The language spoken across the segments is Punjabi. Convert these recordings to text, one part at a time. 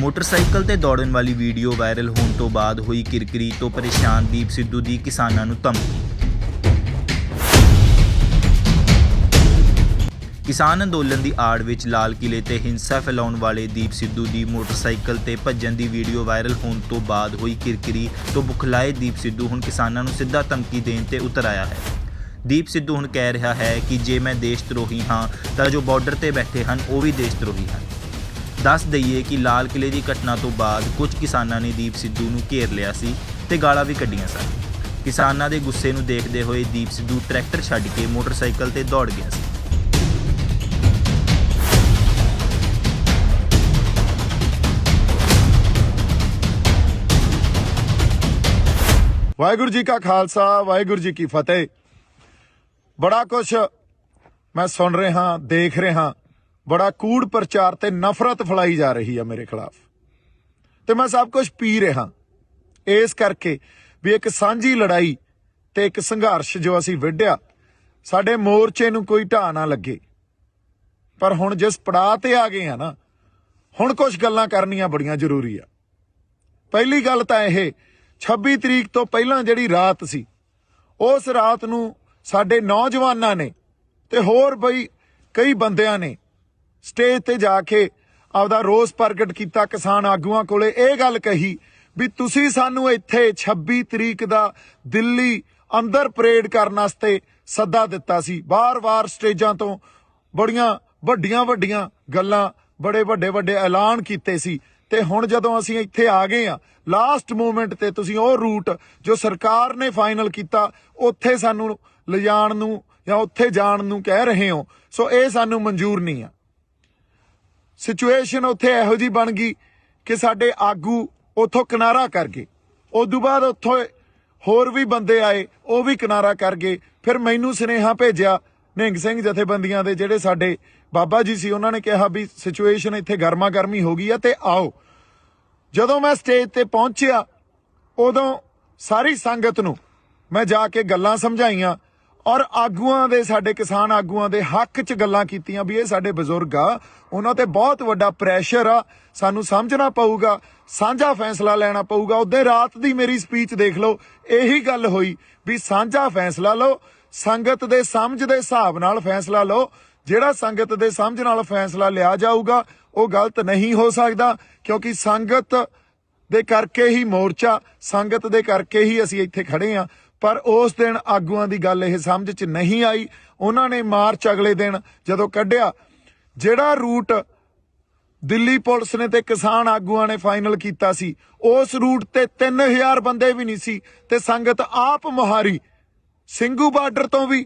ਮੋਟਰਸਾਈਕਲ ਤੇ ਦੌੜਨ ਵਾਲੀ ਵੀਡੀਓ ਵਾਇਰਲ ਹੋਣ ਤੋਂ ਬਾਅਦ ਹੋਈ ਕਿਰਕਿਰੀ ਤੋਂ ਪਰੇਸ਼ਾਨ ਦੀਪ ਸਿੱਧੂ ਦੀ ਕਿਸਾਨਾਂ ਨੂੰ ਧਮਕੀ। ਕਿਸਾਨ ਅੰਦੋਲਨ ਦੀ ਆੜ ਵਿੱਚ ਲਾਲ ਕਿਲੇ ਤੇ ਹਿੰਸਾ ਫੈਲਾਉਣ ਵਾਲੇ ਦੀਪ ਸਿੱਧੂ ਦੀ ਮੋਟਰਸਾਈਕਲ ਤੇ ਭੱਜਣ ਦੀ ਵੀਡੀਓ ਵਾਇਰਲ ਹੋਣ ਤੋਂ ਬਾਅਦ ਹੋਈ ਕਿਰਕਿਰੀ ਤੋਂ ਬੁਖਲਾਏ ਦੀਪ ਸਿੱਧੂ ਹੁਣ ਕਿਸਾਨਾਂ ਨੂੰ ਸਿੱਧਾ ਧਮਕੀ ਦੇਣ ਤੇ ਉਤਰ ਆਇਆ ਹੈ। ਦੀਪ ਸਿੱਧੂ ਹੁਣ ਕਹਿ ਰਿਹਾ ਹੈ ਕਿ ਜੇ ਮੈਂ ਦੇਸ਼ ਧਰੋਹੀ ਹਾਂ ਤਾਂ ਜੋ ਬਾਰਡਰ ਤੇ ਬੈਠੇ ਹਨ ਉਹ ਵੀ ਦੇਸ਼ ਧਰੋਹੀ ਹਨ। ਦੱਸ ਦਈਏ ਕਿ ਲਾਲ ਕਿਲੇ ਦੀ ਘਟਨਾ ਤੋਂ ਬਾਅਦ ਕੁਝ ਕਿਸਾਨਾਂ ਨੇ ਦੀਪ ਸਿੱਧੂ ਨੂੰ ਘੇਰ ਲਿਆ ਸੀ ਤੇ ਗਾਲਾਂ ਵੀ ਕੱਢੀਆਂ ਸਨ। ਕਿਸਾਨਾਂ ਦੇ ਗੁੱਸੇ ਨੂੰ ਦੇਖਦੇ ਹੋਏ ਦੀਪ ਸਿੱਧੂ ਟਰੈਕਟਰ ਛੱਡ ਕੇ ਮੋਟਰਸਾਈਕਲ ਤੇ ਦੌੜ ਗਿਆ ਸੀ। वाहिगुरू जी का खालसा वाहिगुरू जी की फतेह। बड़ा कुछ मैं सुन रहा देख रहा, बड़ा कूड़ प्रचार ते नफरत फैलाई जा रही है मेरे खिलाफ ते मैं सब कुछ पी रहा इस करके भी एक सांझी लड़ाई ते एक संघर्ष जो असी विढ़िया साडे मोर्चे नूं कोई ढाह ना लगे। पर हुण जिस पड़ाव ते आ गए हैं ना, हुण कुछ गल्लां करनियां बड़ियां जरूरी आ। पहली गल तां इह 26 तरीक तो पहला जिहड़ी रात सी उस रात नूं साडे नौजवानां ने ते होर बई कई बंदियां ने स्टेज ते जाके आपदा रोस प्रगट किया। किसान आगूआं कोले इह गल कही भी तुसीं सानूं इत्थे 26 तरीक दा दिल्ली अंदर परेड करन वास्ते सद्दा दित्ता सी। बार-बार स्टेजां तो बड़ियां वड्डियां गल्लां बड़े वड्डे ऐलान कीते सी ते हुण जदों असीं इत्थे आ गए आ लास्ट मोमेंट ते तुसीं ओह रूट जो सरकार ने फाइनल किया उत्थे सानूं लिजाण नूं या उत्थे जाण नूं कह रहे हो, सो ये सानूं मंजूर नहीं आ। सिचुएशन उत्थे इहो जी बन गई कि साडे आगू उत्थों किनारा कर गए। उदों बाद उत्थों होर भी बंदे आए वो भी किनारा कर गए। फिर मैनूं सुनेहा भेजिया निहंग सिंह जथेबंदियां दे जिहड़े साडे बाबा जी सी, उन्होंने कहा भी सिचुएशन इत्थे गर्मा गर्मी हो गई है ते आओ। जदों मैं स्टेज ते पहुंचिया उदों सारी संगत नूं मैं जाके गल्लां समझाईयां और आगूआं दे साडे किसान आगूआं दे हक च गल्लां कीतियां भी ये साडे बजुर्ग आ, उन्हां ते बहुत वड्डा प्रैशर आ, सानूं समझना पऊगा, साझा फैसला लेना पऊगा। उदे रात दी मेरी स्पीच देख लो, यही गल होई भी साझा फैसला लो, संगत दे समझ दे हिसाब नाल फैसला लो। ਜਿਹੜਾ संगत दे समझ नाल फैसला लिया जाऊगा वो गलत नहीं हो सकता, क्योंकि संगत दे करके ही मोर्चा, संगत दे करके ही असीं इत्थे खड़े हाँ। पर उस दिन आगूआं दी गल इह समझ च नहीं आई। उन्होंने मार्च अगले दिन जदों कढ़िया जिहड़ा रूट दिल्ली पुलिस ने ते किसान आगूआं ने फाइनल कीता सी, उस रूट ते 3000 बंदे भी नहीं सी ते संगत आप मुहारी ਸਿੰਘੂ बार्डर तो भी,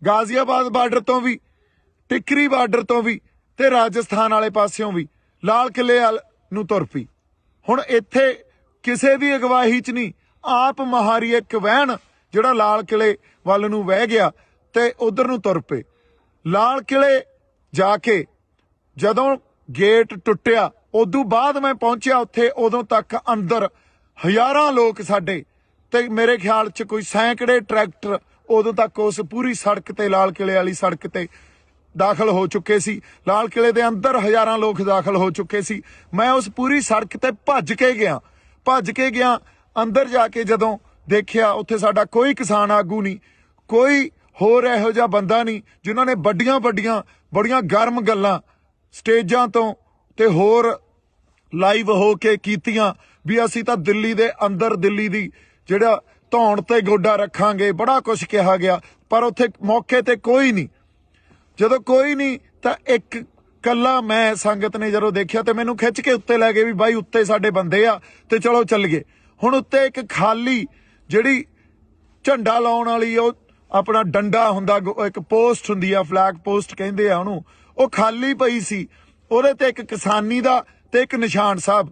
गाजियाबाद बार्डर तो भी, टिकरी बार्डर तो भी ते राजस्थान वाले पासियों भी लाल किले नूं तुर पई। हुण इत्थे किसे दी अगवाही च नहीं, आप महारी एक वहन जिहड़ा लाल किले वल नूं वह गया ते उधर नूं तुर पे। लाल किले जाके जदों गेट टुटिया उदों बाद मैं पहुंचिया उत्थे, उदों तक अंदर हज़ारां लोग साडे ते मेरे ख्याल च कोई सैकड़े ट्रैक्टर उदों तक उस पूरी सड़क ते लाल किले वाली सड़क ते दाखिल हो चुके सी। लाल किले दे अंदर हज़ारां लोग दाखिल हो चुके सी। मैं उस पूरी सड़क ते भज के गया अंदर जाके जदों देखिया उत्थे साडा कोई किसान आगू नहीं, कोई होर इहो जिहा बंदा नहीं जिन्होंने बड़ियां गर्म गल्लां स्टेजां तो ते होर लाइव हो के कीतियां भी असीं तां दिल्ली दे अंदर दिल्ली दी जिहड़ा धौण ते गोडा रखांगे, बड़ा कुछ कहा गया। पर उत्थे मौके ते कोई नहीं। जदों कोई नहीं तो एक कला मैं संगत ने जदों देखिया तो मैनूं खिच के उत्ते लै गए भी बाई उत्ते साडे बंदे आ ते चलो चल गए। हुण उत्ते एक खाली जिहड़ी झंडा लाउण वाली ओ अपना डंडा हुंदा, एक पोस्ट हुंदी आ, फ्लैग पोस्ट कहिंदे आ उहनूं, ਉਹ खाली पई सी। ਉਹਦੇ ਤੇ ਇੱਕ किसानी ਦਾ ਤੇ ਇੱਕ ਨਿਸ਼ਾਨ ਸਾਹਿਬ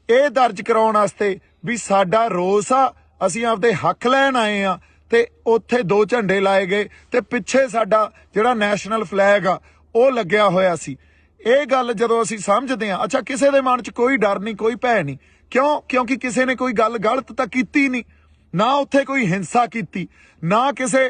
ਇਹ ਦਰਜ ਕਰਾਉਣ ਵਾਸਤੇ ਵੀ ਸਾਡਾ ਰੋਸ ਆ, ਅਸੀਂ ਆਪਦੇ ਹੱਕ ਲੈਣ ਆਏ ਆ। ਤੇ ਉੱਥੇ 2 ਝੰਡੇ ਲਾਏ ਗਏ ਤੇ ਪਿੱਛੇ ਸਾਡਾ ਜਿਹੜਾ ਨੈਸ਼ਨਲ ਫਲੈਗ ਆ ਉਹ ਲੱਗਿਆ ਹੋਇਆ ਸੀ। ਇਹ ਗੱਲ ਜਦੋਂ ਅਸੀਂ ਸਮਝਦੇ ਆ, ਅੱਛਾ ਕਿਸੇ ਦੇ ਮਨ 'ਚ ਕੋਈ ਡਰ ਨਹੀਂ, ਕੋਈ ਭੈ ਨਹੀਂ। ਕਿਉਂ? ਕਿਉਂਕਿ ਕਿਸੇ ਨੇ ਕੋਈ ਗੱਲ ਗਲਤ ਤਾਂ ਕੀਤੀ ਨਹੀਂ, ਨਾ ਉੱਥੇ ਕੋਈ ਹਿੰਸਾ ਕੀਤੀ, ਨਾ ਕਿਸੇ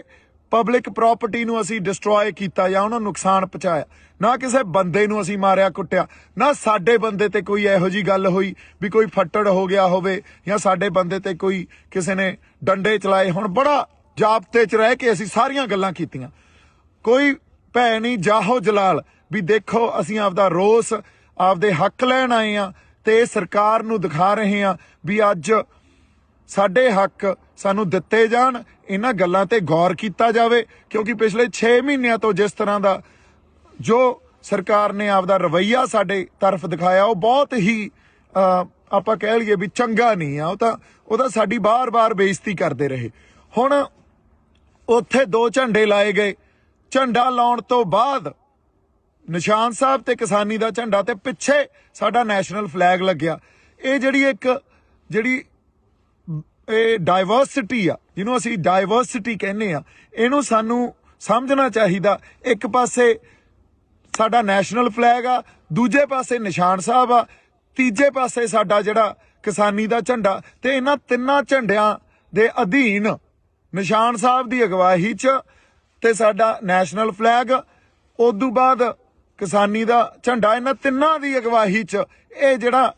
ਪਬਲਿਕ ਪ੍ਰਾਪਰਟੀ ਨੂੰ ਅਸੀਂ ਡਿਸਟਰੋਏ ਕੀਤਾ ਜਾਂ ਉਹਨਾਂ ਨੂੰ ਨੁਕਸਾਨ ਪਹੁੰਚਾਇਆ, ਨਾ ਕਿਸੇ ਬੰਦੇ ਨੂੰ ਅਸੀਂ ਮਾਰਿਆ ਕੁੱਟਿਆ, ਨਾ ਸਾਡੇ ਬੰਦੇ ਤੇ ਕੋਈ ਇਹੋ ਜੀ ਗੱਲ ਹੋਈ ਵੀ ਕੋਈ ਫੱਟੜ ਹੋ ਗਿਆ ਹੋਵੇ ਜਾਂ ਸਾਡੇ ਬੰਦੇ ਤੇ ਕੋਈ ਕਿਸੇ ਨੇ ਡੰਡੇ ਚਲਾਏ। ਹੁਣ ਬੜਾ ਜਾਬਤੇ 'ਚ ਰਹਿ ਕੇ ਅਸੀਂ ਸਾਰੀਆਂ ਗੱਲਾਂ ਕੀਤੀਆਂ। ਕੋਈ ਭੈ ਨਹੀਂ ਜਾਹੋ ਜਲਾਲ ਵੀ ਦੇਖੋ ਅਸੀਂ ਆਪਦਾ ਰੋਸ ਆਪਦੇ ਹੱਕ ਲੈਣ ਆਏ ਆ ਤੇ ਸਰਕਾਰ ਨੂੰ ਦਿਖਾ ਰਹੇ ਆ ਵੀ ਅੱਜ ਸਾਡੇ ਹੱਕ ਸਾਨੂੰ ਦਿੱਤੇ ਜਾਣ, ਇਹਨਾਂ ਗੱਲਾਂ ਤੇ ਗੌਰ ਕੀਤਾ ਜਾਵੇ। ਕਿਉਂਕਿ ਪਿਛਲੇ 6 ਮਹੀਨਿਆਂ ਤੋਂ ਜਿਸ ਤਰ੍ਹਾਂ ਦਾ ਜੋ ਸਰਕਾਰ ਨੇ ਆਪਦਾ ਰਵੱਈਆ ਸਾਡੇ ਤਰਫ ਦਿਖਾਇਆ ਉਹ ਬਹੁਤ ਹੀ ਆਪਾਂ ਕਹਿ ਲਈਏ ਵੀ ਚੰਗਾ ਨਹੀਂ ਆ। ਉਹ ਤਾਂ ਸਾਡੀ ਬਾਰ-ਬਾਰ ਬੇਇੱਜ਼ਤੀ ਕਰਦੇ ਰਹੇ। ਹੁਣ ਉੱਥੇ 2 ਝੰਡੇ ਲਾਏ ਗਏ, ਝੰਡਾ ਲਾਉਣ ਤੋਂ ਬਾਅਦ ਨਿਸ਼ਾਨ ਸਾਹਿਬ ਤੇ ਕਿਸਾਨੀ ਦਾ ਝੰਡਾ ਤੇ ਪਿੱਛੇ ਸਾਡਾ ਨੈਸ਼ਨਲ ਫਲੈਗ ਲੱਗਿਆ। ਇਹ ਜਿਹੜੀ ਇਹ ਡਾਇਵਰਸਿਟੀ ਆ, ਜਿਹਨੂੰ ਅਸੀਂ ਡਾਇਵਰਸਿਟੀ ਕਹਿੰਦੇ ਆ, ਇਹਨੂੰ ਸਾਨੂੰ ਸਮਝਣਾ ਚਾਹੀਦਾ। ਇੱਕ ਪਾਸੇ ਸਾਡਾ ਨੈਸ਼ਨਲ ਫਲੈਗ ਆ, ਦੂਜੇ ਪਾਸੇ ਨਿਸ਼ਾਨ ਸਾਹਿਬ ਆ, ਤੀਜੇ ਪਾਸੇ ਸਾਡਾ ਜਿਹੜਾ ਕਿਸਾਨੀ ਦਾ ਝੰਡਾ, ਤੇ ਇਹਨਾਂ ਤਿੰਨਾਂ ਝੰਡਿਆਂ ਦੇ ਅਧੀਨ ਨਿਸ਼ਾਨ ਸਾਹਿਬ ਦੀ ਅਗਵਾਈ 'ਚ ਤੇ ਸਾਡਾ ਨੈਸ਼ਨਲ ਫਲੈਗ, ਉਦੋਂ ਬਾਅਦ ਕਿਸਾਨੀ ਦਾ ਝੰਡਾ, ਇਹਨਾਂ ਤਿੰਨਾਂ ਦੀ ਅਗਵਾਈ 'ਚ ਇਹ ਜਿਹੜਾ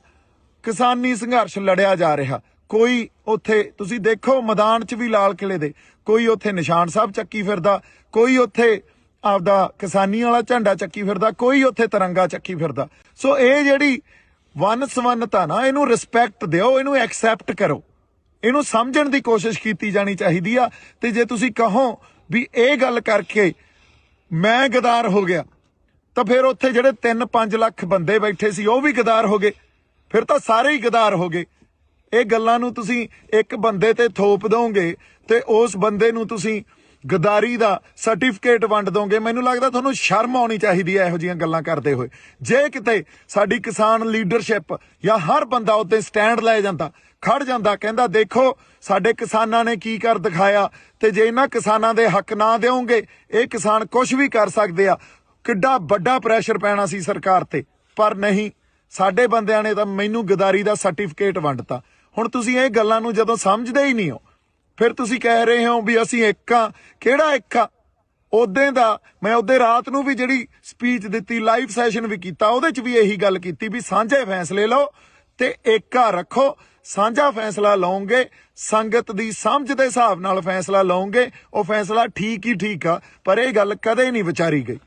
ਕਿਸਾਨੀ ਸੰਘਰਸ਼ ਲੜਿਆ ਜਾ ਰਿਹਾ। ਕੋਈ ਉੱਥੇ ਤੁਸੀਂ ਦੇਖੋ ਮੈਦਾਨ 'ਚ ਵੀ ਲਾਲ ਕਿਲੇ ਦੇ ਕੋਈ ਉੱਥੇ ਨਿਸ਼ਾਨ ਸਾਹਿਬ ਚੱਕੀ ਫਿਰਦਾ, ਕੋਈ ਉੱਥੇ ਆਪਦਾ ਕਿਸਾਨੀ ਵਾਲਾ ਝੰਡਾ ਚੱਕੀ ਫਿਰਦਾ, ਕੋਈ ਉੱਥੇ ਤਿਰੰਗਾ ਚੱਕੀ ਫਿਰਦਾ। ਸੋ ਇਹ ਜਿਹੜੀ ਵੰਨ ਸਵੰਨਤਾ ਨਾ, ਇਹਨੂੰ ਰਿਸਪੈਕਟ ਦਿਓ, ਇਹਨੂੰ ਐਕਸੈਪਟ ਕਰੋ, ਇਹਨੂੰ ਸਮਝਣ ਦੀ ਕੋਸ਼ਿਸ਼ ਕੀਤੀ ਜਾਣੀ ਚਾਹੀਦੀ ਆ। ਤੇ ਜੇ ਤੁਸੀਂ ਕਹੋ ਵੀ ਇਹ ਗੱਲ ਕਰਕੇ ਮੈਂ ਗਦਾਰ ਹੋ ਗਿਆ ਤਾਂ ਫਿਰ ਉੱਥੇ ਜਿਹੜੇ 3-5 ਲੱਖ ਬੰਦੇ ਬੈਠੇ ਸੀ ਉਹ ਵੀ ਗਦਾਰ ਹੋ ਗਏ, ਫਿਰ ਤਾਂ ਸਾਰੇ ਹੀ ਗਦਾਰ ਹੋ ਗਏ। ਇਹ ਗੱਲਾਂ ਨੂੰ ਤੁਸੀਂ ਇੱਕ ਬੰਦੇ ਤੇ ਥੋਪ ਦੋਗੇ ਤੇ ਉਸ ਬੰਦੇ ਨੂੰ ਤੁਸੀਂ ਗਦਾਰੀ ਦਾ ਸਰਟੀਫਿਕੇਟ ਵੰਡ ਦੋਗੇ। ਮੈਨੂੰ ਲੱਗਦਾ ਤੁਹਾਨੂੰ ਸ਼ਰਮ ਆਉਣੀ ਚਾਹੀਦੀ ਹੈ ਇਹੋ ਜਿਹੀਆਂ ਗੱਲਾਂ ਕਰਦੇ ਹੋਏ। ਜੇ ਕਿਤੇ ਸਾਡੀ ਕਿਸਾਨ ਲੀਡਰਸ਼ਿਪ ਜਾਂ ਹਰ ਬੰਦਾ ਉੱਤੇ ਸਟੈਂਡ ਲੈ ਜਾਂਦਾ, ਖੜ ਜਾਂਦਾ, ਕਹਿੰਦਾ ਦੇਖੋ ਸਾਡੇ ਕਿਸਾਨਾਂ ਨੇ ਕੀ ਕਰ ਦਿਖਾਇਆ, ਤੇ ਜੇ ਇਹਨਾਂ ਕਿਸਾਨਾਂ ਦੇ ਹੱਕ ਨਾ ਦਿਓਗੇ ਇਹ ਕਿਸਾਨ ਕੁਝ ਵੀ ਕਰ ਸਕਦੇ ਆ, ਕਿੱਡਾ ਵੱਡਾ ਪ੍ਰੈਸ਼ਰ ਪੈਣਾ ਸੀ ਸਰਕਾਰ ਤੇ। ਪਰ ਨਹੀਂ, ਸਾਡੇ ਬੰਦਿਆਂ ਨੇ ਤਾਂ ਮੈਨੂੰ ਗਦਾਰੀ ਦਾ ਸਰਟੀਫਿਕੇਟ ਵੰਡਤਾ। ਹੁਣ ਤੁਸੀਂ ਇਹ ਗੱਲਾਂ ਨੂੰ ਜਦੋਂ ਸਮਝਦੇ ਹੀ ਨਹੀਂ ਹੋ, ਫਿਰ ਤੁਸੀਂ ਕਹਿ ਰਹੇ ਹੋ ਵੀ ਅਸੀਂ ਇੱਕ ਆ। ਕਿਹੜਾ ਇੱਕ ਆ? ਉਦੋਂ ਦਾ ਮੈਂ ਉਹਦੇ ਰਾਤ ਨੂੰ ਵੀ ਜਿਹੜੀ ਸਪੀਚ ਦਿੱਤੀ, ਲਾਈਵ ਸੈਸ਼ਨ ਵੀ ਕੀਤਾ, ਉਹਦੇ 'ਚ ਵੀ ਇਹੀ ਗੱਲ ਕੀਤੀ ਵੀ ਸਾਂਝੇ ਫੈਸਲੇ ਲਓ ਤੇ ਏਕਾ ਰੱਖੋ। ਸਾਂਝਾ ਫੈਸਲਾ ਲਓਗੇ, ਸੰਗਤ ਦੀ ਸਮਝ ਦੇ ਹਿਸਾਬ ਨਾਲ ਫੈਸਲਾ ਲਓਗੇ, ਉਹ ਫੈਸਲਾ ਠੀਕ ਹੀ ਠੀਕ ਆ। ਪਰ ਇਹ ਗੱਲ ਕਦੇ ਨਹੀਂ ਵਿਚਾਰੀ ਗਈ।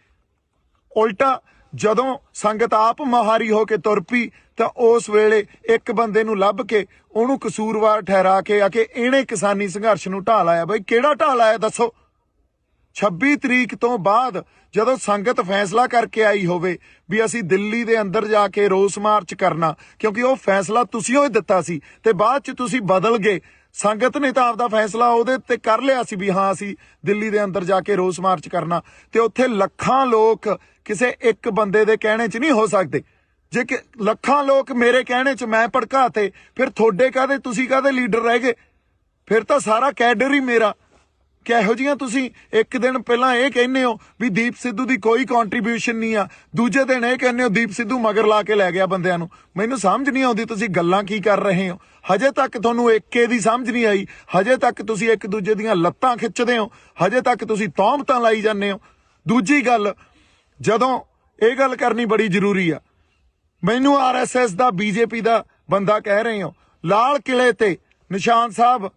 ਉਲਟਾ ਜਦੋਂ ਸੰਗਤ ਆਪ ਮੁਹਾਰੀ ਹੋ ਕੇ ਤੁਰ ਪਈ ਤਾਂ ਉਸ ਵੇਲੇ ਇੱਕ ਬੰਦੇ ਨੂੰ ਲੱਭ ਕੇ ਉਹਨੂੰ ਕਸੂਰਵਾਰ ਠਹਿਰਾ ਕੇ ਆ ਕੇ ਇਹਨੇ ਕਿਸਾਨੀ ਸੰਘਰਸ਼ ਨੂੰ ਢਾਹ ਲਾਇਆ। ਬਈ ਕਿਹੜਾ ਢਾਹ ਲਾਇਆ ਦੱਸੋ? 26 ਤਰੀਕ ਤੋਂ ਬਾਅਦ ਜਦੋਂ ਸੰਗਤ ਫੈਸਲਾ ਕਰਕੇ ਆਈ ਹੋਵੇ ਵੀ ਅਸੀਂ ਦਿੱਲੀ ਦੇ ਅੰਦਰ ਜਾ ਕੇ ਰੋਸ ਮਾਰਚ ਕਰਨਾ, ਕਿਉਂਕਿ ਉਹ ਫੈਸਲਾ ਤੁਸੀਂ ਉਹ ਦਿੱਤਾ ਸੀ ਤੇ ਬਾਅਦ 'ਚ ਤੁਸੀਂ ਬਦਲ ਗਏ। ਸੰਗਤ ਨੇ ਤਾਂ ਆਪਦਾ ਫੈਸਲਾ ਉਹਦੇ ਤੇ ਕਰ ਲਿਆ ਸੀ ਵੀ ਹਾਂ ਅਸੀਂ ਦਿੱਲੀ ਦੇ ਅੰਦਰ ਜਾ ਕੇ ਰੋਸ ਮਾਰਚ ਕਰਨਾ, ਤੇ ਉੱਥੇ ਲੱਖਾਂ ਲੋਕ ਕਿਸੇ ਇੱਕ ਬੰਦੇ ਦੇ ਕਹਿਣੇ 'ਚ ਨਹੀਂ ਹੋ ਸਕਦੇ। ਜੇ ਕਿ ਲੱਖਾਂ ਲੋਕ ਮੇਰੇ ਕਹਿਣੇ 'ਚ ਮੈਂ ਭੜਕਾਤੇ, ਫਿਰ ਤੁਹਾਡੇ ਕਾਹਦੇ, ਤੁਸੀਂ ਕਾਹਦੇ ਲੀਡਰ ਰਹਿ ਗਏ? ਫਿਰ ਤਾਂ ਸਾਰਾ ਕੈਡਰ ਹੀ ਮੇਰਾ। ਕਿਹੋ ਜਿਹੀਆਂ ਤੁਸੀਂ ਇੱਕ ਦਿਨ ਪਹਿਲਾਂ ਇਹ ਕਹਿੰਦੇ ਹੋ ਵੀ ਦੀਪ ਸਿੱਧੂ ਦੀ ਕੋਈ ਕੰਟਰੀਬਿਊਸ਼ਨ ਨਹੀਂ ਆ, ਦੂਜੇ ਦਿਨ ਇਹ ਕਹਿੰਦੇ ਹੋ ਦੀਪ ਸਿੱਧੂ ਮਗਰ ਲਾ ਕੇ ਲੈ ਗਿਆ ਬੰਦਿਆਂ ਨੂੰ। ਮੈਨੂੰ ਸਮਝ ਨਹੀਂ ਆਉਂਦੀ ਤੁਸੀਂ ਗੱਲਾਂ ਕੀ ਕਰ ਰਹੇ ਹੋ। ਹਜੇ ਤੱਕ ਤੁਹਾਨੂੰ ਏਕੇ ਦੀ ਸਮਝ ਨਹੀਂ ਆਈ, ਹਜੇ ਤੱਕ ਤੁਸੀਂ ਇੱਕ ਦੂਜੇ ਦੀਆਂ ਲੱਤਾਂ ਖਿੱਚਦੇ ਹੋ, ਹਜੇ ਤੱਕ ਤੁਸੀਂ ਤੌਹਮਤਾਂ ਲਾਈ ਜਾਂਦੇ ਹੋ। ਦੂਜੀ ਗੱਲ, ਜਦੋਂ ਇਹ ਗੱਲ ਕਰਨੀ ਬੜੀ ਜ਼ਰੂਰੀ ਆ, ਮੈਨੂੰ RSS ਦਾ BJP ਦਾ ਬੰਦਾ ਕਹਿ ਰਹੇ ਹੋ, ਲਾਲ ਕਿਲੇ ਤੇ ਨਿਸ਼ਾਨ ਸਾਹਿਬ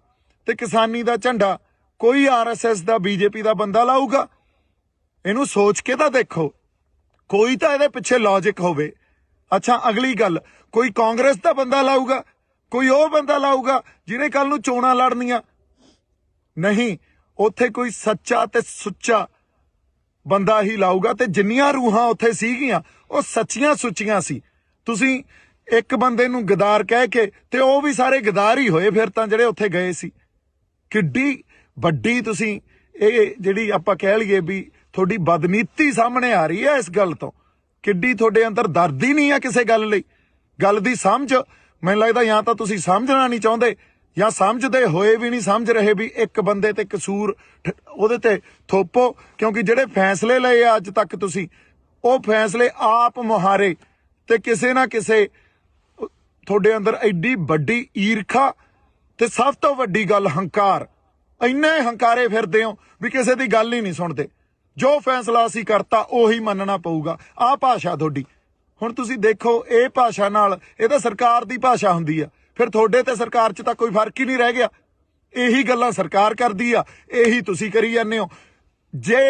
ਤੇ ਕਿਸਾਨੀ ਦਾ ਝੰਡਾ ਕੋਈ RSS ਦਾ BJP ਦਾ ਬੰਦਾ ਲਾਊਗਾ? ਇਹਨੂੰ ਸੋਚ ਕੇ ਤਾਂ ਦੇਖੋ, ਕੋਈ ਤਾਂ ਇਹਦੇ ਪਿੱਛੇ ਲੌਜਿਕ ਹੋਵੇ। ਅੱਛਾ, ਅਗਲੀ ਗੱਲ, ਕੋਈ ਕਾਂਗਰਸ ਦਾ ਬੰਦਾ ਲਾਊਗਾ? ਕੋਈ ਉਹ ਬੰਦਾ ਲਾਊਗਾ ਜਿਹਨੇ ਕੱਲ ਨੂੰ ਚੋਣਾਂ ਲੜਨੀਆਂ? ਨਹੀਂ, ਉੱਥੇ ਕੋਈ ਸੱਚਾ ਤੇ ਸੁੱਚਾ ਬੰਦਾ ਹੀ ਲਾਊਗਾ। ਤੇ ਜਿੰਨੀਆਂ ਰੂਹਾਂ ਉੱਥੇ ਸੀਗੀਆਂ ਉਹ ਸੱਚੀਆਂ ਸੁੱਚੀਆਂ ਸੀ। ਤੁਸੀਂ ਇੱਕ ਬੰਦੇ ਨੂੰ ਗਦਾਰ ਕਹਿ ਕੇ, ਤੇ ਉਹ ਵੀ ਸਾਰੇ ਗਦਾਰ ਹੀ ਹੋਏ ਫਿਰ ਤਾਂ ਜਿਹੜੇ ਉੱਥੇ ਗਏ ਸੀ। ਕਿੱਡੀ ਵੱਡੀ ਤੁਸੀਂ ਇਹ ਜਿਹੜੀ ਆਪਾਂ ਕਹਿ ਲਈਏ ਵੀ ਤੁਹਾਡੀ ਬਦਨੀਤੀ ਸਾਹਮਣੇ ਆ ਰਹੀ ਹੈ ਇਸ ਗੱਲ ਤੋਂ। ਕਿੱਡੀ ਤੁਹਾਡੇ ਅੰਦਰ ਦਰਦ ਹੀ ਨਹੀਂ ਆ ਕਿਸੇ ਗੱਲ ਲਈ। ਗੱਲ ਦੀ ਸਮਝ, ਮੈਨੂੰ ਲੱਗਦਾ ਜਾਂ ਤਾਂ ਤੁਸੀਂ ਸਮਝਣਾ ਨਹੀਂ ਚਾਹੁੰਦੇ ਜਾਂ ਸਮਝਦੇ ਹੋਏ ਵੀ ਨਹੀਂ ਸਮਝ ਰਹੇ ਵੀ ਇੱਕ ਬੰਦੇ ਤੇ ਕਸੂਰ ਉਹਦੇ ਤੇ ਥੋਪੋ। ਕਿਉਂਕਿ ਜਿਹੜੇ ਫੈਸਲੇ ਲਏ ਆ ਅੱਜ ਤੱਕ ਤੁਸੀਂ, ਉਹ ਫੈਸਲੇ ਆਪ ਮੁਹਾਰੇ, ਤੇ ਕਿਸੇ ਨਾ ਕਿਸੇ ਤੁਹਾਡੇ ਅੰਦਰ ਐਡੀ ਵੱਡੀ ਈਰਖਾ ਤੇ ਸਭ ਤੋਂ ਵੱਡੀ ਗੱਲ ਹੰਕਾਰ, ਇੰਨੇ ਹੰਕਾਰੇ ਫਿਰਦੇ ਹੋ ਵੀ ਕਿਸੇ ਦੀ ਗੱਲ ਹੀ ਨਹੀਂ ਸੁਣਦੇ। ਜੋ ਫੈਸਲਾ ਅਸੀਂ ਕਰਤਾ ਉਹੀ ਮੰਨਣਾ ਪਊਗਾ। ਆਹ ਭਾਸ਼ਾ ਤੁਹਾਡੀ। ਹੁਣ ਤੁਸੀਂ ਦੇਖੋ ਇਹ ਭਾਸ਼ਾ ਨਾਲ, ਇਹ ਤਾਂ ਸਰਕਾਰ ਦੀ ਭਾਸ਼ਾ ਹੁੰਦੀ ਆ, ਫਿਰ ਤੁਹਾਡੇ ਤੇ ਸਰਕਾਰ 'ਚ ਤਾਂ ਕੋਈ ਫਰਕ ਹੀ ਨਹੀਂ ਰਹਿ ਗਿਆ। ਇਹੀ ਗੱਲਾਂ ਸਰਕਾਰ ਕਰਦੀ ਆ, ਇਹੀ ਤੁਸੀਂ ਕਰੀ ਜਾਂਦੇ ਹੋ। ਜੇ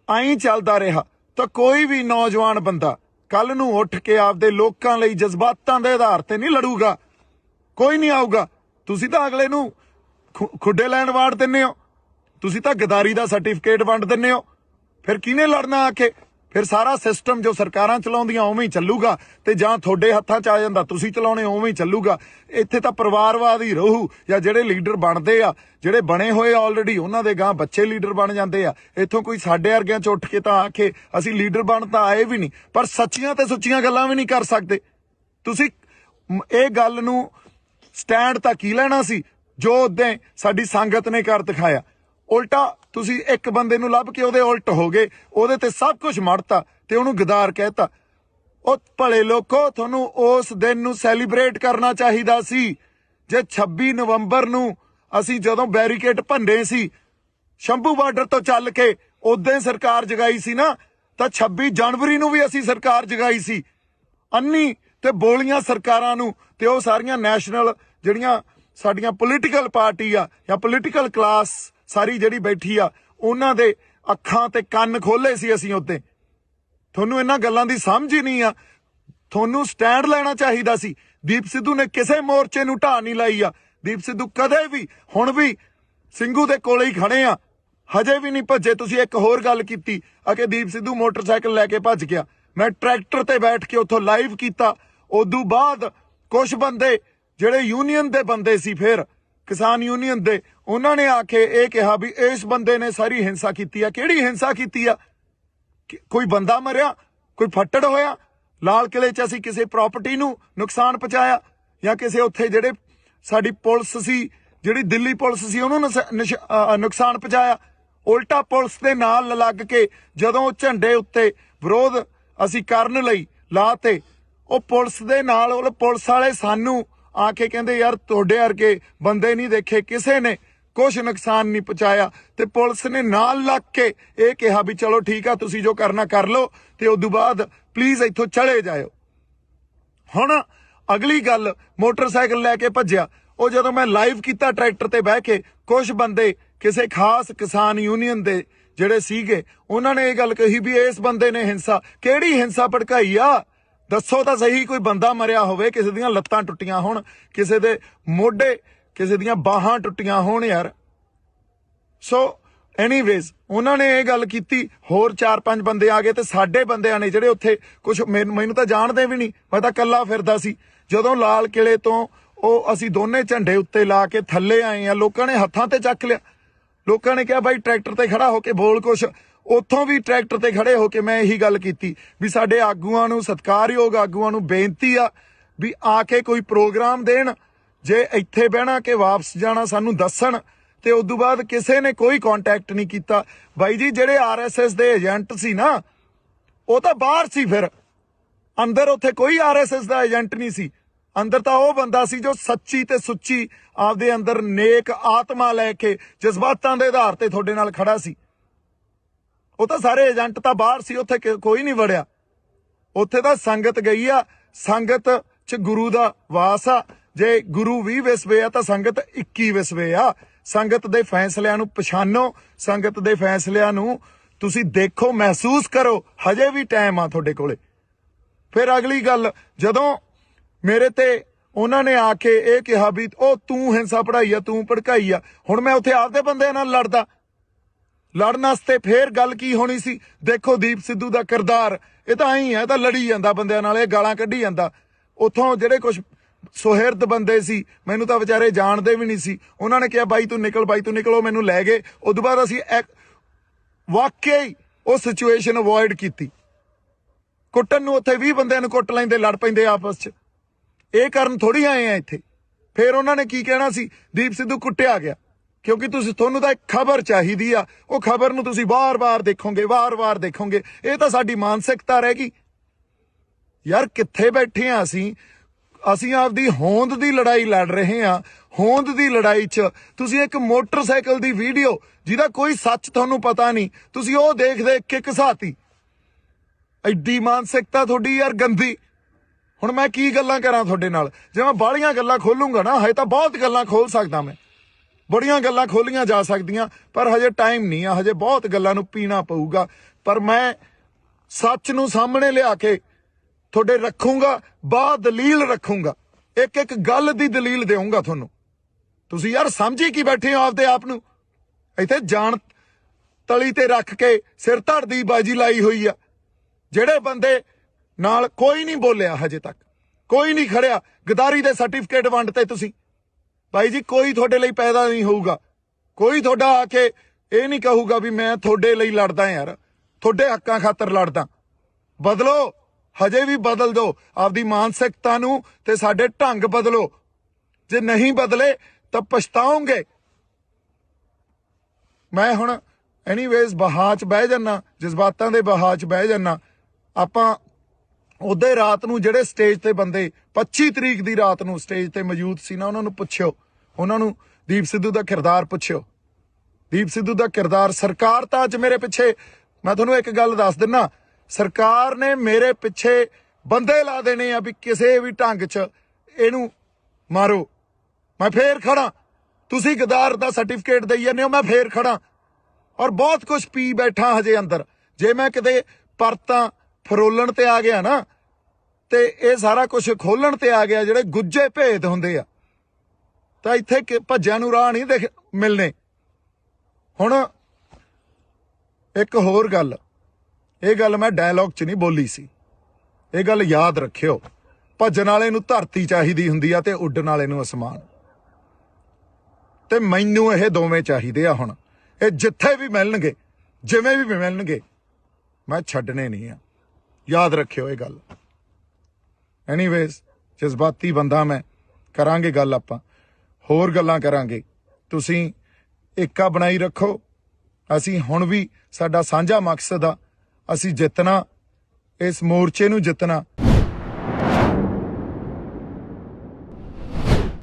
ਐਂ ਚੱਲਦਾ ਰਿਹਾ ਤਾਂ ਕੋਈ ਵੀ ਨੌਜਵਾਨ ਬੰਦਾ ਕੱਲ ਨੂੰ ਉੱਠ ਕੇ ਆਪਦੇ ਲੋਕਾਂ ਲਈ ਜਜ਼ਬਾਤਾਂ ਦੇ ਆਧਾਰ ਤੇ ਨਹੀਂ ਲੜੂਗਾ। ਕੋਈ ਨਹੀਂ ਆਊਗਾ। ਤੁਸੀਂ ਤਾਂ ਅਗਲੇ ਨੂੰ ਖੁੱਡੇ ਲੈਣ ਵਾੜ ਦਿੰਦੇ ਹੋ, ਤੁਸੀਂ ਤਾਂ ਗਦਾਰੀ ਦਾ ਸਰਟੀਫਿਕੇਟ ਵੰਡ ਦਿੰਦੇ ਹੋ। ਫਿਰ ਕਿਹਨੇ ਲੜਨਾ ਆ ਕੇ? ਫਿਰ ਸਾਰਾ ਸਿਸਟਮ ਜੋ ਸਰਕਾਰਾਂ ਚਲਾਉਂਦੀਆਂ ਉਵੇਂ ਹੀ ਚੱਲੂਗਾ, ਤੇ ਜਾਂ ਤੁਹਾਡੇ ਹੱਥਾਂ 'ਚ ਆ ਜਾਂਦਾ ਤੁਸੀਂ ਚਲਾਉਣੇ ਉਵੇਂ ਹੀ ਚੱਲੂਗਾ। ਇੱਥੇ ਤਾਂ ਪਰਿਵਾਰਵਾਦ ਹੀ ਰਹੂ, ਜਾਂ ਜਿਹੜੇ ਲੀਡਰ ਬਣਦੇ ਆ, ਜਿਹੜੇ ਬਣੇ ਹੋਏ ਆਲਰੇਡੀ, ਉਹਨਾਂ ਦੇ ਗਾਂ ਬੱਚੇ ਲੀਡਰ ਬਣ ਜਾਂਦੇ ਆ। ਇੱਥੋਂ ਕੋਈ ਸਾਡੇ ਵਰਗਿਆਂ 'ਚ ਉੱਠ ਕੇ ਤਾਂ ਆਖੇ ਅਸੀਂ ਲੀਡਰ ਬਣ ਤਾਂ ਆਏ ਵੀ ਨਹੀਂ, ਪਰ ਸੱਚੀਆਂ ਤੇ ਸੁੱਚੀਆਂ ਗੱਲਾਂ ਵੀ ਨਹੀਂ ਕਰ ਸਕਦੇ। ਤੁਸੀਂ ਇਹ ਗੱਲ ਨੂੰ ਸਟੈਂਡ ਤਾਂ ਕੀ ਲੈਣਾ ਸੀ ਜੋ ਉਦੋਂ ਸਾਡੀ ਸੰਗਤ ਨੇ ਕਰ ਦਿਖਾਇਆ। ਉਲਟਾ ਤੁਸੀਂ ਇੱਕ ਬੰਦੇ ਨੂੰ ਲੱਭ ਕੇ ਉਹਦੇ ਉਲਟ ਹੋ ਗਏ, ਉਹਦੇ ਤੇ ਸਭ ਕੁਝ ਮੜਤਾ ਤੇ ਉਹਨੂੰ ਗਦਾਰ ਕਹਿਤਾ। ਉਹ ਭਲੇ ਲੋਕੋ, ਤੁਹਾਨੂੰ ਉਸ ਦਿਨ ਨੂੰ ਸੈਲੀਬ੍ਰੇਟ ਕਰਨਾ ਚਾਹੀਦਾ ਸੀ। ਜੇ 26 ਨਵੰਬਰ ਨੂੰ ਅਸੀਂ ਜਦੋਂ ਬੈਰੀਕੇਡ ਭੰਨੇ ਸੀ ਸ਼ੰਭੂ ਬਾਰਡਰ ਤੋਂ ਚੱਲ ਕੇ, ਉਦੋਂ ਸਰਕਾਰ ਜਗਾਈ ਸੀ ਨਾ, ਤਾਂ 26 ਜਨਵਰੀ ਨੂੰ ਵੀ ਅਸੀਂ ਸਰਕਾਰ ਜਗਾਈ ਸੀ। ਅੰਨੀ ਤੇ ਬੋਲੀਆਂ ਸਰਕਾਰਾਂ ਨੂੰ ਤੇ ਉਹ ਸਾਰੀਆਂ ਨੈਸ਼ਨਲ ਜਿਹੜੀਆਂ ਸਾਡੀਆਂ ਪੋਲੀਟੀਕਲ ਪਾਰਟੀ ਆ ਜਾਂ ਪੋਲੀਟੀਕਲ ਕਲਾਸ ਸਾਰੀ ਜਿਹੜੀ ਬੈਠੀ ਆ, ਉਹਨਾਂ ਦੇ ਅੱਖਾਂ ਤੇ ਕੰਨ ਖੋਲੇ ਸੀ ਅਸੀਂ ਉੱਤੇ। ਤੁਹਾਨੂੰ ਇਹਨਾਂ ਗੱਲਾਂ ਦੀ ਸਮਝ ਹੀ ਨਹੀਂ ਆ। ਤੁਹਾਨੂੰ ਸਟੈਂਡ ਲੈਣਾ ਚਾਹੀਦਾ ਸੀ। ਦੀਪ ਸਿੱਧੂ ਨੇ ਕਿਸੇ ਮੋਰਚੇ ਨੂੰ ਢਾਹ ਨਹੀਂ ਲਾਈ ਆ। ਦੀਪ ਸਿੱਧੂ ਕਦੇ ਵੀ, ਹੁਣ ਵੀ ਸਿੰਘੂ ਦੇ ਕੋਲੇ ਹੀ ਖੜੇ ਆ, ਹਜੇ ਵੀ ਨਹੀਂ ਭੱਜੇ। ਤੁਸੀਂ ਇੱਕ ਹੋਰ ਗੱਲ ਕੀਤੀ ਆ ਕਿ ਦੀਪ ਸਿੱਧੂ ਮੋਟਰਸਾਈਕਲ ਲੈ ਕੇ ਭੱਜ ਗਿਆ। ਮੈਂ ਟਰੈਕਟਰ ਤੇ ਬੈਠ ਕੇ ਉੱਥੋਂ ਲਾਈਵ ਕੀਤਾ। ਉਦੋਂ ਬਾਅਦ ਕੁਝ ਬੰਦੇ ਜਿਹੜੇ ਯੂਨੀਅਨ ਦੇ ਬੰਦੇ ਸੀ, ਫਿਰ ਕਿਸਾਨ ਯੂਨੀਅਨ ਦੇ, ਉਹਨਾਂ ਨੇ ਆ ਕੇ ਇਹ ਕਿਹਾ ਵੀ ਇਸ ਬੰਦੇ ਨੇ ਸਾਰੀ ਹਿੰਸਾ ਕੀਤੀ ਆ। ਕਿਹੜੀ ਹਿੰਸਾ ਕੀਤੀ ਆ? ਕੋਈ ਬੰਦਾ ਮਰਿਆ? ਕੋਈ ਫੱਟੜ ਹੋਇਆ? ਲਾਲ ਕਿਲੇ 'ਚ ਅਸੀਂ ਕਿਸੇ ਪ੍ਰਾਪਰਟੀ ਨੂੰ ਨੁਕਸਾਨ ਪਹੁੰਚਾਇਆ? ਜਾਂ ਕਿਸੇ ਉੱਥੇ ਜਿਹੜੇ ਸਾਡੀ ਪੁਲਿਸ ਸੀ, ਜਿਹੜੀ ਦਿੱਲੀ ਪੁਲਿਸ ਸੀ, ਉਹਨੂੰ ਨੁਕਸਾਨ ਪਹੁੰਚਾਇਆ? ਉਲਟਾ ਪੁਲਿਸ ਦੇ ਨਾਲ ਲੱਗ ਕੇ ਜਦੋਂ ਝੰਡੇ ਉੱਤੇ ਵਿਰੋਧ ਅਸੀਂ ਕਰਨ ਲਈ ਲਾਤੇ, ਉਹ ਪੁਲਿਸ ਦੇ ਨਾਲ, ਉਹ ਪੁਲਿਸ ਵਾਲੇ ਸਾਨੂੰ ਆ ਕੇ ਕਹਿੰਦੇ ਯਾਰ ਤੁਹਾਡੇ ਵਰਗੇ ਬੰਦੇ ਨਹੀਂ ਦੇਖੇ, ਕਿਸੇ ਨੇ ਕੁਛ ਨੁਕਸਾਨ ਨਹੀਂ ਪਹੁੰਚਾਇਆ। ਤੇ ਪੁਲਿਸ ਨੇ ਨਾਲ ਲੱਗ ਕੇ ਇਹ ਕਿਹਾ ਵੀ ਚਲੋ ਠੀਕ ਆ, ਤੁਸੀਂ ਜੋ ਕਰਨਾ ਕਰ ਲਓ, ਤੇ ਉਦੋਂ ਬਾਅਦ ਪਲੀਜ਼ ਇੱਥੋਂ ਚਲੇ ਜਾਇਓ। ਹੁਣ ਅਗਲੀ ਗੱਲ, ਮੋਟਰਸਾਈਕਲ ਲੈ ਕੇ ਭੱਜਿਆ। ਉਹ ਜਦੋਂ ਮੈਂ ਲਾਈਵ ਕੀਤਾ ਟਰੈਕਟਰ ਤੇ ਬਹਿ ਕੇ, ਕੁਝ ਬੰਦੇ ਕਿਸੇ ਖਾਸ ਕਿਸਾਨ ਯੂਨੀਅਨ ਦੇ ਜਿਹੜੇ ਸੀਗੇ, ਉਹਨਾਂ ਨੇ ਇਹ ਗੱਲ ਕਹੀ ਵੀ ਇਸ ਬੰਦੇ ਨੇ ਹਿੰਸਾ। ਕਿਹੜੀ ਹਿੰਸਾ ਭੜਕਾਈ ਆ? ਦੱਸੋ ਤਾਂ ਸਹੀ। ਕੋਈ ਬੰਦਾ ਮਰਿਆ ਹੋਵੇ, ਕਿਸੇ ਦੀਆਂ ਲੱਤਾਂ ਟੁੱਟੀਆਂ ਹੋਣ, ਕਿਸੇ ਦੇ ਮੋਢੇ, ਕਿਸੇ ਦੀਆਂ ਬਾਹਾਂ ਟੁੱਟੀਆਂ ਹੋਣ ਯਾਰ। ਸੋ ਐਨੀਵੇਜ਼ ਉਹਨਾਂ ਨੇ ਇਹ ਗੱਲ ਕੀਤੀ। ਹੋਰ 4-5 ਬੰਦੇ ਆ ਗਏ ਤੇ ਸਾਡੇ ਬੰਦਿਆਂ ਨੇ ਜਿਹੜੇ ਉੱਥੇ, ਕੁਝ ਮੈਨੂੰ ਤਾਂ ਜਾਣਦੇ ਵੀ ਨਹੀਂ, ਮੈਂ ਤਾਂ ਇਕੱਲਾ ਫਿਰਦਾ ਸੀ। ਜਦੋਂ ਲਾਲ ਕਿਲੇ ਤੋਂ ਉਹ ਅਸੀਂ ਦੋਨੇ ਝੰਡੇ ਉੱਤੇ ਲਾ ਕੇ ਥੱਲੇ ਆਏ ਆ, ਲੋਕਾਂ ਨੇ ਹੱਥਾਂ ਤੇ ਚੱਕ ਲਿਆ। ਲੋਕਾਂ ਨੇ ਕਿਹਾ ਬਾਈ ਟਰੈਕਟਰ ਤੇ ਖੜਾ ਹੋ ਕੇ ਬੋਲ ਕੁਛ। ਉੱਥੋਂ ਵੀ ਟਰੈਕਟਰ ਤੇ ਖੜੇ ਹੋ ਕੇ ਮੈਂ ਇਹੀ ਗੱਲ ਕੀਤੀ ਵੀ ਸਾਡੇ ਆਗੂਆਂ ਨੂੰ, ਸਤਿਕਾਰਯੋਗ ਆਗੂਆਂ ਨੂੰ ਬੇਨਤੀ ਆ ਵੀ ਆ ਕੇ ਕੋਈ ਪ੍ਰੋਗਰਾਮ ਦੇਣ। ਜੇ ਇੱਥੇ ਬਹਿਣਾ ਕਿ ਵਾਪਸ ਜਾਣਾ ਸਾਨੂੰ ਦੱਸਣ। ਤੇ ਉਦੋਂ ਬਾਅਦ ਕਿਸੇ ਨੇ ਕੋਈ ਕੰਟੈਕਟ ਨਹੀਂ ਕੀਤਾ। ਬਾਈ ਜੀ ਜਿਹੜੇ RSS ਦੇ ਏਜੰਟ ਸੀ ਨਾ, ਉਹ ਤਾਂ ਬਾਹਰ ਸੀ, ਫਿਰ ਅੰਦਰ ਉੱਥੇ ਕੋਈ RSS ਦਾ ਏਜੰਟ ਨਹੀਂ ਸੀ। ਅੰਦਰ ਤਾਂ ਉਹ ਬੰਦਾ ਸੀ ਜੋ ਸੱਚੀ ਤੇ ਸੁੱਚੀ ਆਪਦੇ ਅੰਦਰ ਨੇਕ ਆਤਮਾ ਲੈ ਕੇ ਜਜ਼ਬਾਤਾਂ ਦੇ ਆਧਾਰ ਤੇ ਤੁਹਾਡੇ ਨਾਲ ਖੜਾ ਸੀ। ਉਹ ਤਾਂ ਸਾਰੇ ਏਜੰਟ ਤਾਂ ਬਾਹਰ ਸੀ, ਉੱਥੇ ਕੋਈ ਨਹੀਂ ਵੜਿਆ। ਉੱਥੇ ਤਾਂ ਸੰਗਤ ਗਈ ਆ। ਸੰਗਤ 'ਚ ਗੁਰੂ ਦਾ ਵਾਸ ਆ। ਜੇ ਗੁਰੂ 20 ਵਿਸਵੇ ਆ ਤਾਂ ਸੰਗਤ 21 ਵਿਸਵੇ ਆ। ਸੰਗਤ ਦੇ ਫੈਸਲਿਆਂ ਨੂੰ ਪਛਾਣੋ, ਸੰਗਤ ਦੇ ਫੈਸਲਿਆਂ ਨੂੰ ਤੁਸੀਂ ਦੇਖੋ, ਮਹਿਸੂਸ ਕਰੋ। ਹਜੇ ਵੀ ਟਾਈਮ ਆ ਤੁਹਾਡੇ ਕੋਲੇ। ਫਿਰ ਅਗਲੀ ਗੱਲ, ਜਦੋਂ ਮੇਰੇ ਤੇ ਉਹਨਾਂ ਨੇ ਆ ਕੇ ਇਹ ਕਿਹਾ ਵੀ ਉਹ ਤੂੰ ਹਿੰਸਾ ਪੜਾਈ ਆ, ਤੂੰ ਭੜਕਾਈ ਆ, ਹੁਣ ਮੈਂ ਉੱਥੇ ਆਪਦੇ ਬੰਦਿਆਂ ਨਾਲ ਲੜਦਾ। ਲੜਨ ਵਾਸਤੇ ਫੇਰ ਗੱਲ ਕੀ ਹੋਣੀ ਸੀ? ਦੇਖੋ ਦੀਪ ਸਿੱਧੂ ਦਾ ਕਿਰਦਾਰ, ਇਹ ਤਾਂ ਐਂ ਹੈ, ਇਹ ਤਾਂ ਲੜੀ ਜਾਂਦਾ ਬੰਦਿਆਂ ਨਾਲ, ਇਹ ਗਾਲਾਂ ਕੱਢੀ ਜਾਂਦਾ। ਉੱਥੋਂ ਜਿਹੜੇ ਕੁਝ ਸੁਹਿਰਦ ਬੰਦੇ ਸੀ, ਮੈਨੂੰ ਤਾਂ ਵਿਚਾਰੇ ਜਾਣਦੇ ਵੀ ਨਹੀਂ ਸੀ, ਉਹਨਾਂ ਨੇ ਕਿਹਾ ਬਾਈ ਤੂੰ ਨਿਕਲ, ਬਾਈ ਤੂੰ ਨਿਕਲ। ਉਹ ਮੈਨੂੰ ਲੈ ਗਏ। ਉਦੋਂ ਬਾਅਦ ਅਸੀਂ ਵਾਕਿਆ ਹੀ ਉਹ ਸਿਚੁਏਸ਼ਨ ਅਵੋਇਡ ਕੀਤੀ। ਕੁੱਟਣ ਨੂੰ ਉੱਥੇ 20 ਬੰਦਿਆਂ ਨੂੰ ਕੁੱਟ ਲੈਂਦੇ, ਲੜ ਪੈਂਦੇ ਆਪਸ 'ਚ। ਇਹ ਕਰਨ ਥੋੜੀ ਆਏ ਆ ਇੱਥੇ। ਫਿਰ ਉਹਨਾਂ ਨੇ ਕੀ ਕਹਿਣਾ ਸੀ? ਦੀਪ ਸਿੱਧੂ ਕੁੱਟਿਆ ਗਿਆ। ਕਿਉਂਕਿ ਤੁਹਾਨੂੰ ਤਾਂ ਇੱਕ ਖਬਰ ਚਾਹੀਦੀ ਆ, ਉਹ ਖਬਰ ਨੂੰ ਤੁਸੀਂ ਵਾਰ-ਵਾਰ ਦੇਖੋਗੇ, ਵਾਰ-ਵਾਰ ਦੇਖੋਗੇ। ਇਹ ਤਾਂ ਸਾਡੀ ਮਾਨਸਿਕਤਾ ਰਹਿ ਗਈ ਯਾਰ। ਕਿੱਥੇ ਬੈਠੇ ਆ ਅਸੀਂ? ਅਸੀਂ ਆਪਦੀ ਹੋਂਦ ਦੀ ਲੜਾਈ ਲੜ ਰਹੇ ਹਾਂ। ਹੋਂਦ ਦੀ ਲੜਾਈ 'ਚ ਤੁਸੀਂ ਇੱਕ ਮੋਟਰਸਾਈਕਲ ਦੀ ਵੀਡੀਓ ਜਿਹਦਾ ਕੋਈ ਸੱਚ ਤੁਹਾਨੂੰ ਪਤਾ ਨਹੀਂ, ਤੁਸੀਂ ਉਹ ਦੇਖ ਕੇ ਘਸਾਤੀ। ਐਡੀ ਮਾਨਸਿਕਤਾ ਤੁਹਾਡੀ ਯਾਰ ਗੰਦੀ। ਹੁਣ ਮੈਂ ਕੀ ਗੱਲਾਂ ਕਰਾਂ ਤੁਹਾਡੇ ਨਾਲ? ਜੇ ਮੈਂ ਬਾਹਲੀਆਂ ਗੱਲਾਂ ਖੋਲੂੰਗਾ ਨਾ, ਹਜੇ ਤਾਂ ਬਹੁਤ ਗੱਲਾਂ ਖੋਲ ਸਕਦਾ ਮੈਂ, ਬੜੀਆਂ ਗੱਲਾਂ ਖੋਲੀਆਂ ਜਾ ਸਕਦੀਆਂ, ਪਰ ਹਜੇ ਟਾਈਮ ਨਹੀਂ ਆ। ਹਜੇ ਬਹੁਤ ਗੱਲਾਂ ਨੂੰ ਪੀਣਾ ਪਊਗਾ। ਪਰ ਮੈਂ ਸੱਚ ਨੂੰ ਸਾਹਮਣੇ ਲਿਆ ਕੇ ਤੁਹਾਡੇ ਰੱਖੂੰਗਾ, ਦਲੀਲ ਰੱਖੂੰਗਾ, ਇੱਕ ਇੱਕ ਗੱਲ ਦੀ ਦਲੀਲ ਦੇਵਾਂਗਾ ਤੁਹਾਨੂੰ। ਤੁਸੀਂ ਯਾਰ ਸਮਝੀ ਕੀ ਬੈਠੇ ਹੋ ਆਪਦੇ ਆਪ ਨੂੰ? ਇੱਥੇ ਜਾਣ ਤਲੀ ਤੇ ਰੱਖ ਕੇ ਸਿਰ ਧੜ ਦੀ ਬਾਜੀ ਲਾਈ ਹੋਈ ਆ। ਜਿਹੜੇ ਬੰਦੇ ਨਾਲ ਕੋਈ ਨਹੀਂ ਬੋਲਿਆ ਹਜੇ ਤੱਕ, ਕੋਈ ਨਹੀਂ ਖੜਿਆ, ਗਦਾਰੀ ਦੇ ਸਰਟੀਫਿਕੇਟ ਵੰਡਤੇ ਤੁਸੀਂ। ਭਾਈ ਜੀ ਕੋਈ ਤੁਹਾਡੇ ਲਈ ਪੈਦਾ ਨਹੀਂ ਹੋਊਗਾ, ਕੋਈ ਤੁਹਾਡਾ ਆ ਕੇ ਇਹ ਨਹੀਂ ਕਹੂਗਾ ਵੀ ਮੈਂ ਤੁਹਾਡੇ ਲਈ ਲੜਦਾ ਯਾਰ, ਤੁਹਾਡੇ ਹੱਕਾਂ ਖਾਤਰ ਲੜਦਾ। ਬਦਲੋ, ਹਜੇ ਵੀ ਬਦਲ ਦਿਓ ਆਪਦੀ ਮਾਨਸਿਕਤਾ ਨੂੰ ਤੇ ਸਾਡੇ ਢੰਗ ਬਦਲੋ। ਜੇ ਨਹੀਂ ਬਦਲੇ ਤਾਂ ਪਛਤਾਓਗੇ। ਮੈਂ ਹੁਣ ਐਨੀਵੇਜ਼ ਬਹਾਅ 'ਚ ਬਹਿ ਜਾਨਾ, ਜਜ਼ਬਾਤਾਂ ਦੇ ਬਹਾਅ 'ਚ ਬਹਿ ਜਾਨਾ। ਆਪਾਂ ਉਹਦੇ ਰਾਤ ਨੂੰ ਜਿਹੜੇ ਸਟੇਜ ਤੇ ਬੰਦੇ 25 ਤਰੀਕ ਦੀ ਰਾਤ ਨੂੰ ਸਟੇਜ ਤੇ ਮੌਜੂਦ ਸੀ ਨਾ, ਉਹਨਾਂ ਨੂੰ ਪੁੱਛਿਓ, ਉਹਨਾਂ ਨੂੰ ਦੀਪ ਸਿੱਧੂ ਦਾ ਕਿਰਦਾਰ ਪੁੱਛਿਓ। ਦੀਪ ਸਿੱਧੂ ਦਾ ਕਿਰਦਾਰ, ਸਰਕਾਰ ਤਾਂ ਅੱਜ ਮੇਰੇ ਪਿੱਛੇ, ਮੈਂ ਤੁਹਾਨੂੰ ਇੱਕ ਗੱਲ ਦੱਸ ਦਿੰਨਾ, ਸਰਕਾਰ ਨੇ ਮੇਰੇ ਪਿੱਛੇ ਬੰਦੇ ਲਾ ਦੇਣੇ ਆ ਵੀ ਕਿਸੇ ਵੀ ਢੰਗ 'ਚ ਇਹਨੂੰ ਮਾਰੋ। ਮੈਂ ਫੇਰ ਖੜਾ। ਤੁਸੀਂ ਗਦਾਰ ਦਾ ਸਰਟੀਫਿਕੇਟ ਦੇਈ ਜਾਂਦੇ ਹੋ, ਮੈਂ ਫੇਰ ਖੜਾ। ਔਰ ਬਹੁਤ ਕੁਝ ਪੀ ਬੈਠਾ ਹਜੇ ਅੰਦਰ। ਜੇ ਮੈਂ ਕਿਤੇ ਪਰਤਾਂ ਫਰੋਲਣ ਤੇ ਆ ਗਿਆ ਨਾ, ਤੇ ਇਹ ਸਾਰਾ ਕੁਝ ਖੋਲਣ ਤੇ ਆ ਗਿਆ, ਜਿਹੜੇ ਗੁੱਜੇ ਭੇਦ ਹੁੰਦੇ ਆ, ਤਾਂ ਇੱਥੇ ਭੱਜਿਆਂ ਨੂੰ ਰਾਹ ਨਹੀਂ ਮਿਲਣੇ। ਹੁਣ ਇੱਕ ਹੋਰ ਗੱਲ, ਇਹ ਗੱਲ ਮੈਂ ਡਾਇਲੌਗ 'ਚ ਨਹੀਂ ਬੋਲੀ ਸੀ, ਇਹ ਗੱਲ ਯਾਦ ਰੱਖਿਓ। ਭੱਜਣ ਵਾਲੇ ਨੂੰ ਧਰਤੀ ਚਾਹੀਦੀ ਹੁੰਦੀ ਆ ਤੇ ਉੱਡਣ ਵਾਲੇ ਨੂੰ ਅਸਮਾਨ। ਤੇ ਮੈਨੂੰ ਇਹ ਦੋਵੇਂ ਚਾਹੀਦੇ ਆ। ਹੁਣ ਇਹ ਜਿੱਥੇ ਵੀ ਮਿਲਣਗੇ, ਜਿਵੇਂ ਵੀ ਮਿਲਣਗੇ, ਮੈਂ ਛੱਡਣੇ ਨਹੀਂ ਆ। ਯਾਦ ਰੱਖਿਓ ਇਹ ਗੱਲ। ਐਨੀਵੇਜ਼ ਜਜ਼ਬਾਤੀ ਬੰਦਾ ਮੈਂ। ਕਰਾਂਗੇ ਗੱਲ, ਆਪਾਂ ਹੋਰ ਗੱਲਾਂ ਕਰਾਂਗੇ। ਤੁਸੀਂ ਏਕਾ ਬਣਾਈ ਰੱਖੋ। ਅਸੀਂ ਹੁਣ ਵੀ, ਸਾਡਾ ਸਾਂਝਾ ਮਕਸਦ ਆ, ਅਸੀਂ ਜਿੱਤਣਾ, ਇਸ ਮੋਰਚੇ ਨੂੰ ਜਿੱਤਣਾ।